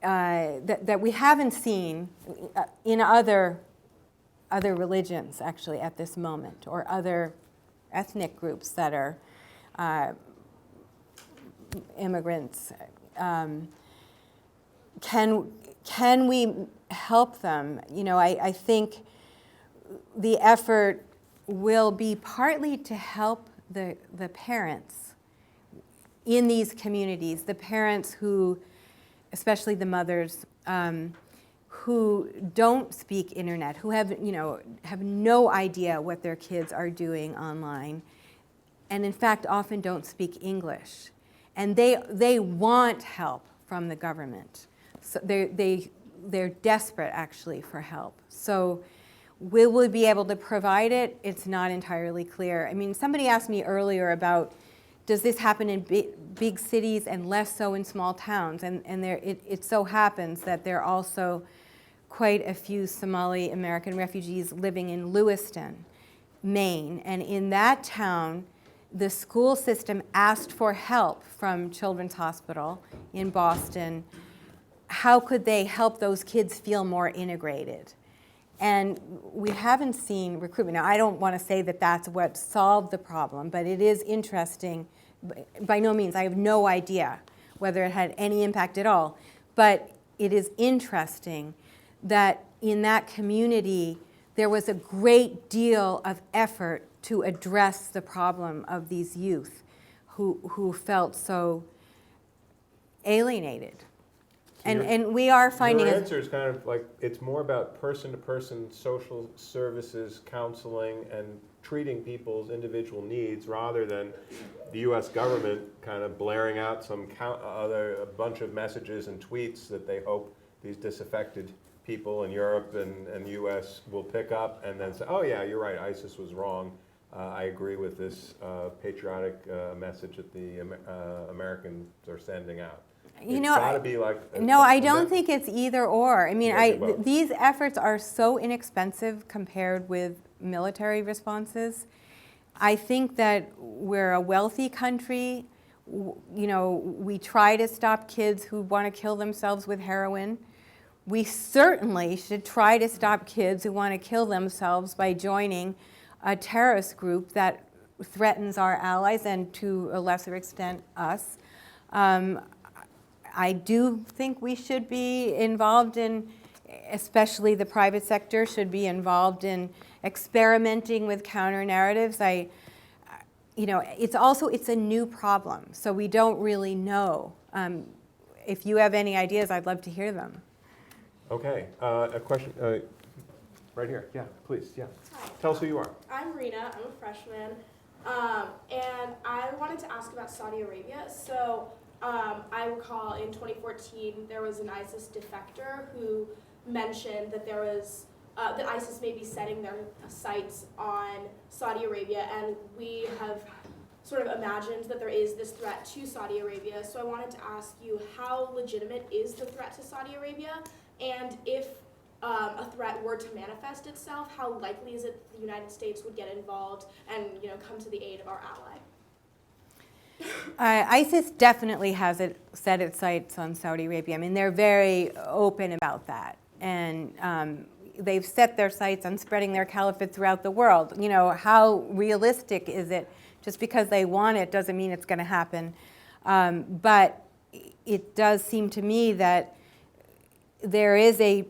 that we haven't seen in other religions, actually, at this moment, or other ethnic groups that are immigrants. Can we help them? I think the effort will be partly to help the parents in these communities, the parents who, especially the mothers, who don't speak internet, who have no idea what their kids are doing online, and in fact often don't speak English. And they want help from the government. So they're desperate actually for help. So will we be able to provide it? It's not entirely clear. I mean, somebody asked me earlier about, does this happen in big cities and less so in small towns? And it so happens that there are also quite a few Somali American refugees living in Lewiston, Maine. And in that town, the school system asked for help from Children's Hospital in Boston. How could they help those kids feel more integrated? And we haven't seen recruitment. Now, I don't want to say that that's what solved the problem, but it is interesting. By no means, I have no idea whether it had any impact at all. But it is interesting that in that community, there was a great deal of effort to address the problem of these youth who felt so alienated. And we are finding... Your answer is kind of like, it's more about person-to-person social services, counseling, and treating people's individual needs rather than the U.S. government kind of blaring out a bunch of messages and tweets that they hope these disaffected people in Europe and U.S. will pick up and then say, oh yeah, you're right, ISIS was wrong. I agree with this patriotic message that the Americans are sending out. You It's know, got to be like no, I don't think it's either or. I mean, You gotta do both. these efforts are so inexpensive compared with military responses. I think that we're a wealthy country. You know, we try to stop kids who want to kill themselves with heroin. We certainly should try to stop kids who want to kill themselves by joining a terrorist group that threatens our allies and to a lesser extent us. I do think we should be involved in, especially the private sector should be involved in experimenting with counter narratives. You know, it's a new problem, so we don't really know. If you have any ideas, I'd love to hear them. Okay, a question right here. Yeah, please. Yeah. Hi. Tell us who you are. I'm Rena. I'm a freshman. And I wanted to ask about Saudi Arabia. So I recall in 2014 there was an ISIS defector who mentioned that there was that ISIS may be setting their sights on Saudi Arabia, and we have sort of imagined that there is this threat to Saudi Arabia. So I wanted to ask you, how legitimate is the threat to Saudi Arabia? And if a threat were to manifest itself, how likely is it that the United States would get involved and come to the aid of our ally? ISIS definitely has set its sights on Saudi Arabia. I mean, they're very open about that. And they've set their sights on spreading their caliphate throughout the world. You know, how realistic is it? Just because they want it doesn't mean it's going to happen. But it does seem to me that there is a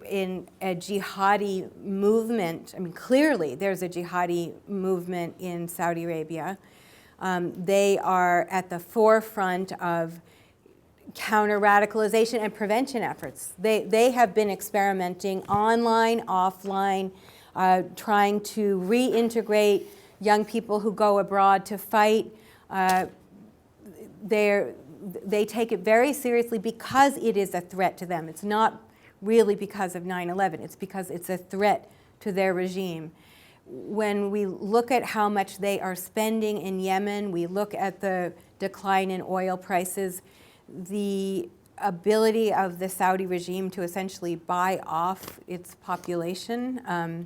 jihadi movement. I mean, clearly there's a jihadi movement in Saudi Arabia. They are at the forefront of counter-radicalization and prevention efforts. They have been experimenting online, offline, trying to reintegrate young people who go abroad to fight. They take it very seriously because it is a threat to them. It's not really because of 9/11. It's because it's a threat to their regime. When we look at how much they are spending in Yemen, we look at the decline in oil prices, the ability of the Saudi regime to essentially buy off its population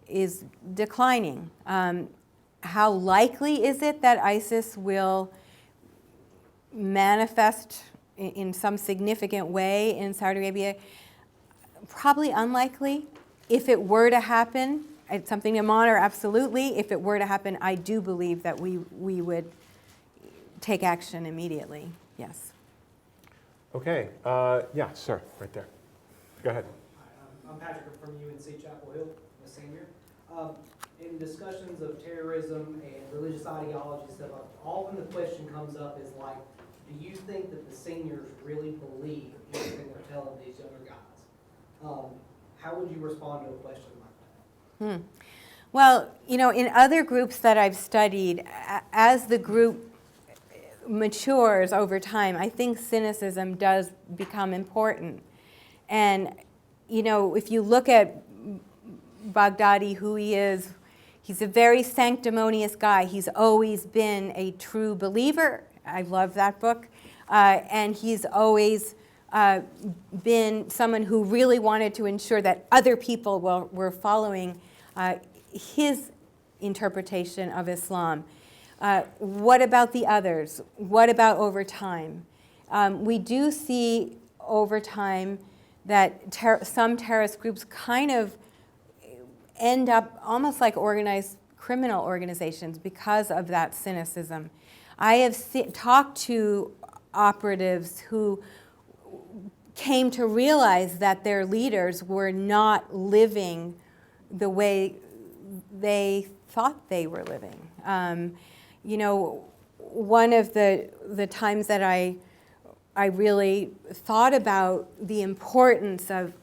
is declining. How likely is it that ISIS will manifest in some significant way in Saudi Arabia? Probably unlikely. If it were to happen, it's something to monitor, absolutely. If it were to happen, I do believe that we would take action immediately, yes. Okay, yeah, sir, right there. Go ahead. Hi, I'm Patrick from UNC Chapel Hill, I'm a senior. In discussions of terrorism and religious ideology stuff, often the question comes up is like, do you think that the seniors really believe anything they're telling these younger guys? How would you respond to a question like that? Well, in other groups that I've studied, as the group matures over time, I think cynicism does become important. And, if you look at Baghdadi, who he is, he's a very sanctimonious guy. He's always been a true believer. I love that book. And he's always been someone who really wanted to ensure that other people were following his interpretation of Islam. What about the others? What about over time? We do see over time that some terrorist groups kind of end up almost like organized criminal organizations because of that cynicism. I have talked to operatives who came to realize that their leaders were not living the way they thought they were living. One of the times that I really thought about the importance of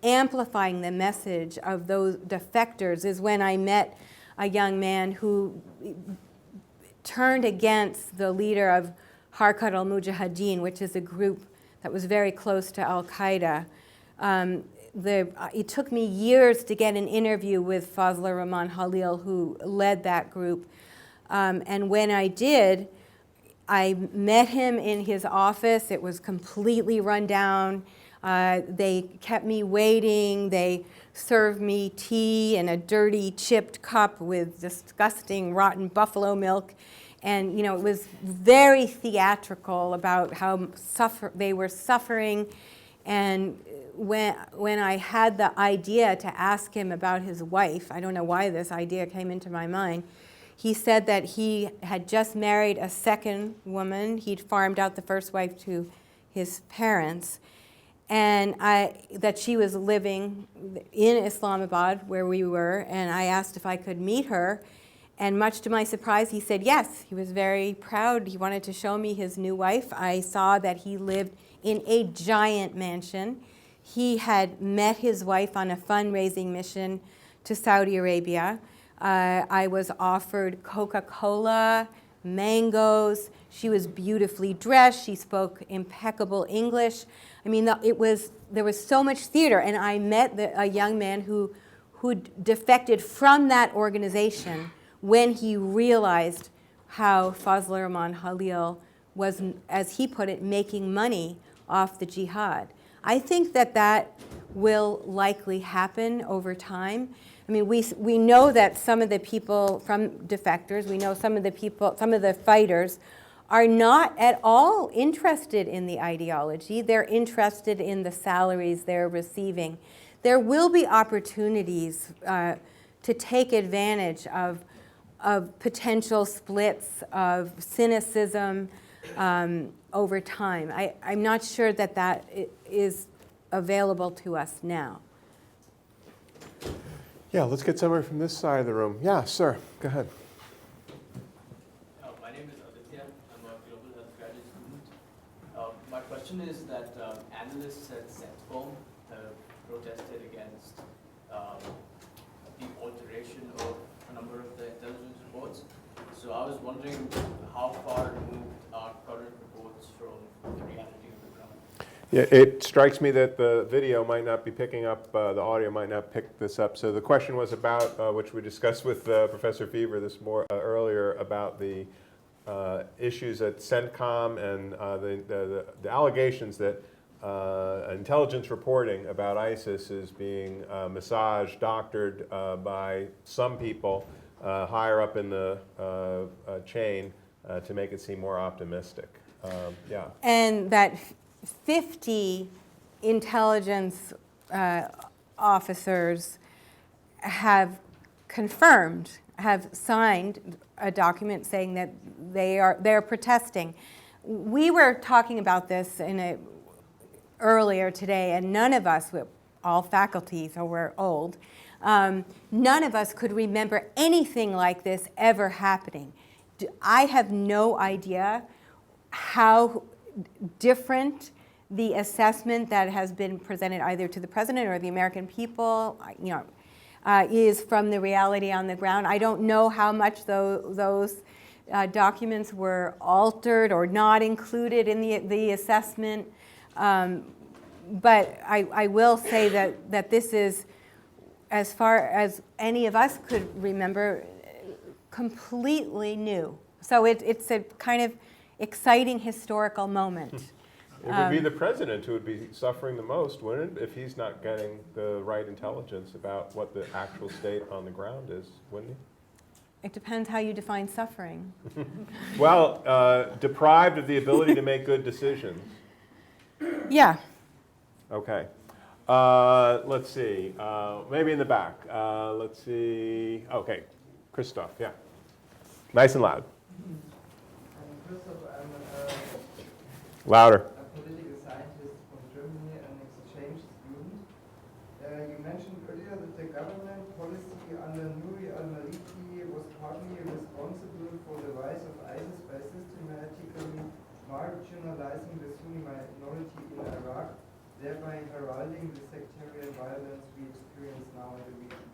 amplifying the message of those defectors is when I met a young man who turned against the leader of Harkat al-Mujahideen, which is a group that was very close to al-Qaeda. it took me years to get an interview with Fazlur Rahman Khalil, who led that group. And when I did, I met him in his office. It was completely run down. They kept me waiting. They served me tea in a dirty, chipped cup with disgusting, rotten buffalo milk. And, it was very theatrical about how they were suffering. And when I had the idea to ask him about his wife, I don't know why this idea came into my mind, he said that he had just married a second woman. He'd farmed out the first wife to his parents, and that she was living in Islamabad where we were, and I asked if I could meet her, and much to my surprise, he said yes. He was very proud. He wanted to show me his new wife. I saw that he lived in a giant mansion. He had met his wife on a fundraising mission to Saudi Arabia. I was offered Coca-Cola, mangoes. She was beautifully dressed. She spoke impeccable English. I mean, there was so much theater. And I met a young man who defected from that organization when he realized how Fazlur Rahman Khalil was, as he put it, making money off the jihad. I think that will likely happen over time. I mean, we know that some of the people from defectors, we know some of the fighters are not at all interested in the ideology. They're interested in the salaries they're receiving. There will be opportunities to take advantage of potential splits, of cynicism over time. I'm not sure that is available to us now. Yeah, let's get somebody from this side of the room. Yeah, sir, go ahead. My name is Aditya. I'm a global health graduate student. My question is that analysts at Sanford have protested against the alteration of a number of the intelligence reports. So I was wondering how far removed are current reports from the reality of the ground? Yeah, it strikes me that the video might not be picking up, the audio might not pick this up. So the question was about, which we discussed with Professor Fever earlier, about the issues at CENTCOM and the allegations that intelligence reporting about ISIS is being massaged, doctored by some people higher up in the chain to make it seem more optimistic. Yeah. And that 50 intelligence officers have signed a document saying that they're protesting. We were talking about this earlier today, and none of us, all faculty, so we're old, none of us could remember anything like this ever happening. I have no idea how different the assessment that has been presented either to the president or the American people, is from the reality on the ground. I don't know how much those documents were altered or not included in the assessment, but I will say that this is, as far as any of us could remember, completely new. So it's a kind of exciting historical moment. It would be the president who would be suffering the most, wouldn't it, if he's not getting the right intelligence about what the actual state on the ground is, wouldn't he? It depends how you define suffering. Well, deprived of the ability to make good decisions. Yeah. Okay. Let's see. Maybe in the back. Let's see. Okay. Christoph, yeah. Nice and loud. Christoph, I'm Louder. a political scientist from Germany, an exchange student. You mentioned earlier that the government policy under Nouri al-Maliki was partly responsible for the rise of ISIS by systematically marginalizing the Sunni minority in Iraq, thereby heralding the sectarian violence we experience now in the region.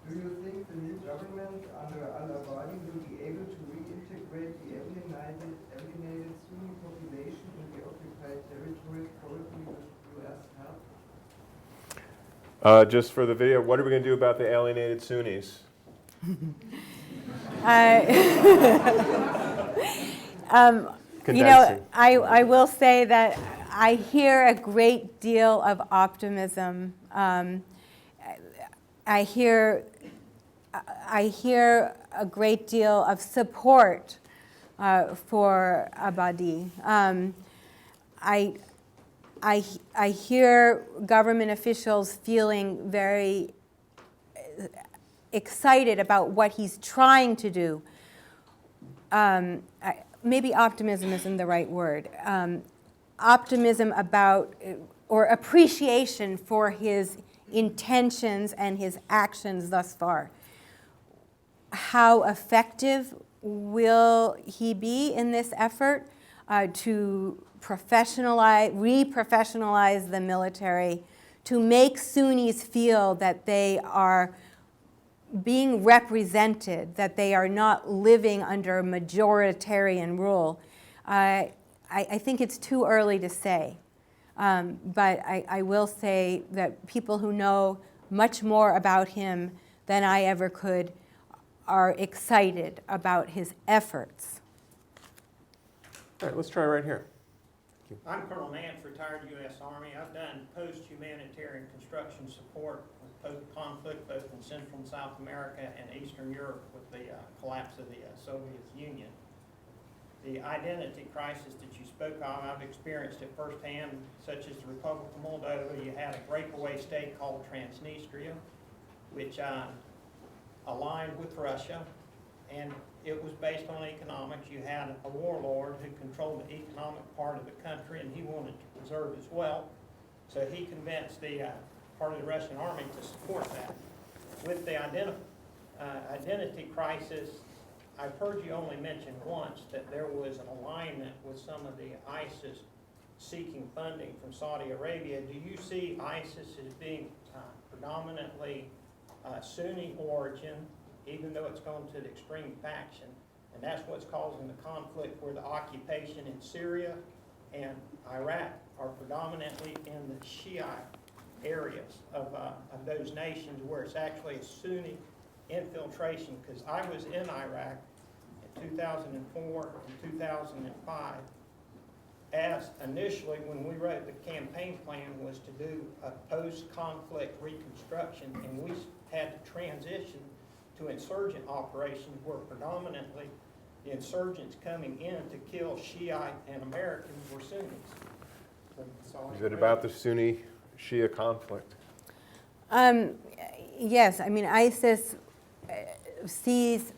Do you think the new government under al-Abadi will be able to reintegrate the alienated Sunni population in the occupied territories, probably with U.S. help? Just for the video, what are we going to do about the alienated Sunnis? I will say that I hear a great deal of optimism. I hear a great deal of support for Abadi. I hear government officials feeling very excited about what he's trying to do. Maybe optimism isn't the right word. Optimism about, or appreciation for his intentions and his actions thus far. How effective will he be in this effort to re-professionalize the military, to make Sunnis feel that they are being represented, that they are not living under majoritarian rule? I think it's too early to say. But I will say that people who know much more about him than I ever could are excited about his efforts. All right, let's try right here. I'm Colonel Nance, retired U.S. Army. I've done post-humanitarian construction support with post-conflict both in Central and South America and Eastern Europe with the collapse of the Soviet Union. The identity crisis that you spoke of, I've experienced it firsthand, such as the Republic of Moldova. You had a breakaway state called Transnistria, which aligned with Russia, and it was based on economics. You had a warlord who controlled the economic part of the country, and he wanted to preserve his wealth. So he convinced the part of the Russian army to support that. With the identity crisis, I've heard you only mention once that there was an alignment with some of the ISIS seeking funding from Saudi Arabia. Do you see ISIS as being predominantly Sunni origin, even though it's gone to the extreme faction? And that's what's causing the conflict, where the occupation in Syria and Iraq are predominantly in the Shiite areas of those nations, where it's actually a Sunni infiltration. Because I was in Iraq in 2004 and 2005. As initially, when we wrote the campaign plan, was to do a post-conflict reconstruction, and we had to transition to insurgent operations where predominantly the insurgents coming in to kill Shiite and Americans were Sunnis. Is it about the Sunni-Shia conflict? Yes, I mean, ISIS sees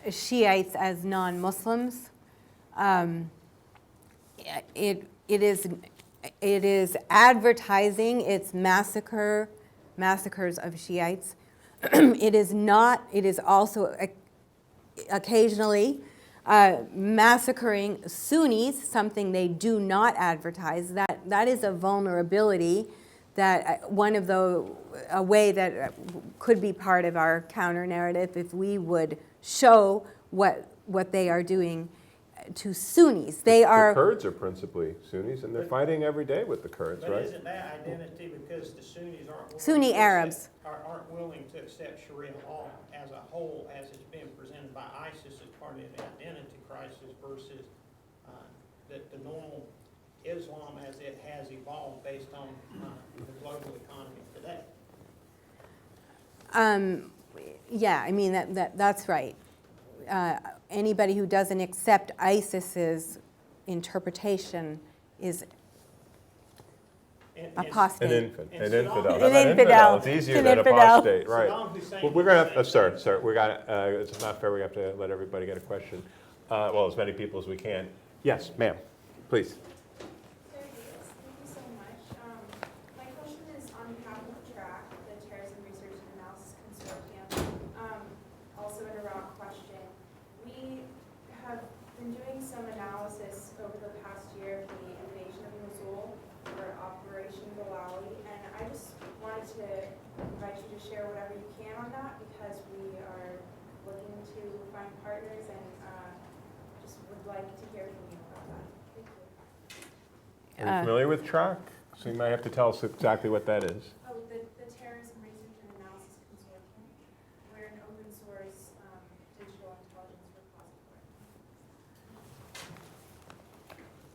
Shiites as non-Muslims. It is advertising its massacres of Shiites. It is also occasionally massacring Sunnis, something they do not advertise. That is a vulnerability, that a way that could be part of our counter narrative if we would show what they are doing to Sunnis. The Kurds are principally Sunnis, and they're fighting every day with the Kurds, but right? Isn't that identity because the Sunnis Sunni Arabs aren't willing to accept Sharia law as a whole, as it's been presented by ISIS as part of the identity crisis, versus the normal Islam as it has evolved based on the global economy today? Yeah, I mean, that's right. Anybody who doesn't accept ISIS's interpretation is apostate. An infidel. An infidel. It's easier An than infidel. apostate, right? Well, we're going to have, sir, we got. It's not fair. We have to let everybody get a question. Well, as many people as we can. Yes, ma'am. Please. Thank you so much. My question is on behalf of TRAC, the Terrorism Research and Analysis Consortium, also an Iraq question. We have been doing some analysis over the past year of the invasion of Mosul for Operation Galawi, and I just wanted to invite you to share whatever you can on that, because we are looking to find partners, and just would like to hear from you about that. Thank you. Are you familiar with TRAC? So you might have to tell us exactly what that is. Oh, the Terrorism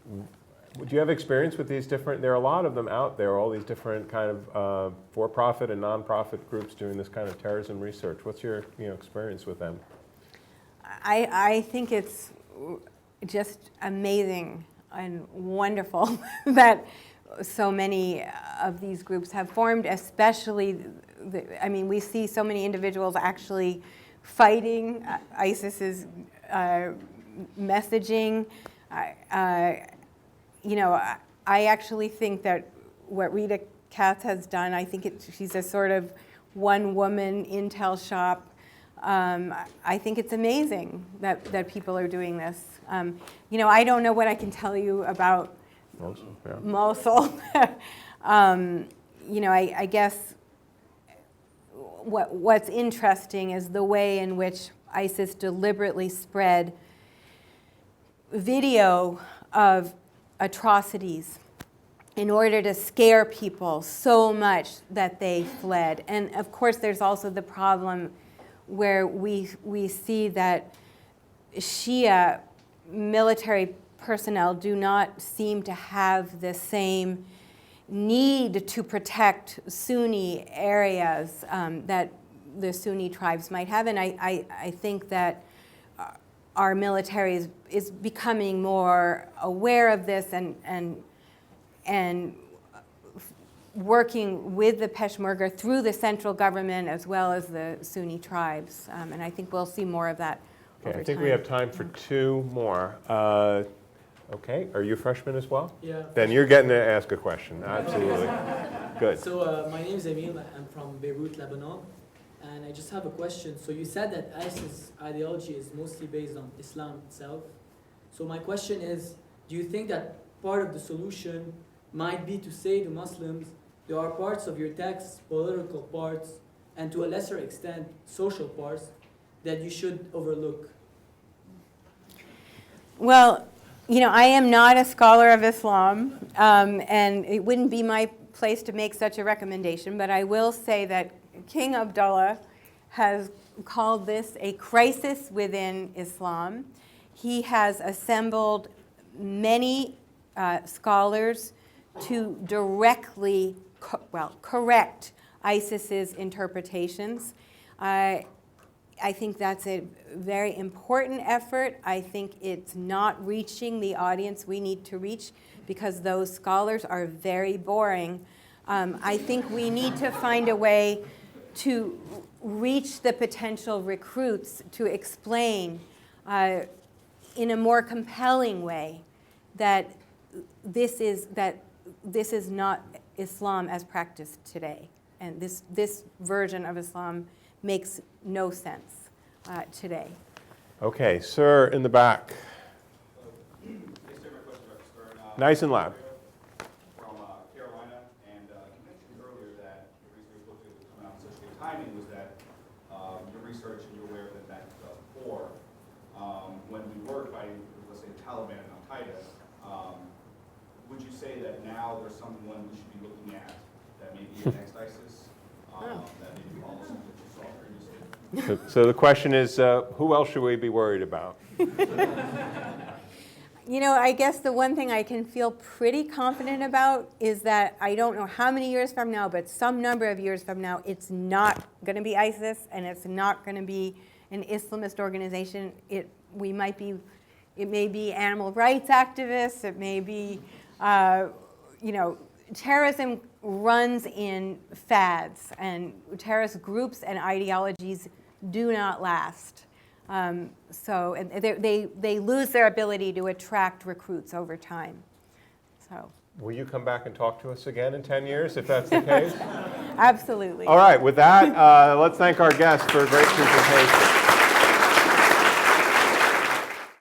do you have experience with these different, there are a lot of them out there, all these different kind of for-profit and non-profit groups doing this kind of terrorism research. What's your experience with them? I think it's just amazing and wonderful that so many of these groups have formed, especially, I mean, we see so many individuals actually fighting ISIS's messaging. I actually think that what Rita Katz has done, I think she's a sort of one-woman intel shop. I think it's amazing that people are doing this. I don't know what I can tell you about Mosul. I guess what's interesting is the way in which ISIS deliberately spread video of atrocities in order to scare people so much that they fled. And of course, there's also the problem where we see that Shia military personnel do not seem to have the same need to protect Sunni areas that the Sunni tribes might have. And I think that our military is becoming more aware of this and working with the Peshmerga through the central government as well as the Sunni tribes. And I think we'll see more of that over time. I think we have time for two more. Okay, are you a freshman as well? Yeah. Then you're getting to ask a question, absolutely. Good. So my name is Emil, I'm from Beirut, Lebanon, and I just have a question. So you said that ISIS ideology is mostly based on Islam itself. So my question is, do you think that part of the solution might be to say to Muslims, there are parts of your text, political parts, and to a lesser extent, social parts, that you should overlook? Well, I am not a scholar of Islam, and it wouldn't be my place to make such a recommendation, but I will say that King Abdullah has called this a crisis within Islam. He has assembled many scholars to directly correct ISIS's interpretations. I think that's a very important effort. I think it's not reaching the audience we need to reach because those scholars are very boring. I think we need to find a way to reach the potential recruits to explain in a more compelling way that this is not Islam as practiced today. And this version of Islam makes no sense today. Okay, sir in the back. Nice and loud. From Carolina, and you mentioned earlier that your research looked at come out in such good timing was that your research and you're aware that back in 2004, when we were fighting, let's say, the Taliban and Al-Qaeda, would you say that now there's someone we should be looking at that may be the next ISIS, that maybe follows something that you saw previously? So the question is, who else should we be worried about? I guess the one thing I can feel pretty confident about is that I don't know how many years from now, but some number of years from now, it's not going to be ISIS and it's not going to be an Islamist organization. It may be animal rights activists. It may be, terrorism runs in fads, and terrorist groups and ideologies do not last. So they lose their ability to attract recruits over time. So. Will you come back and talk to us again in 10 years if that's the case? Absolutely. All right, with that, let's thank our guests for a great presentation.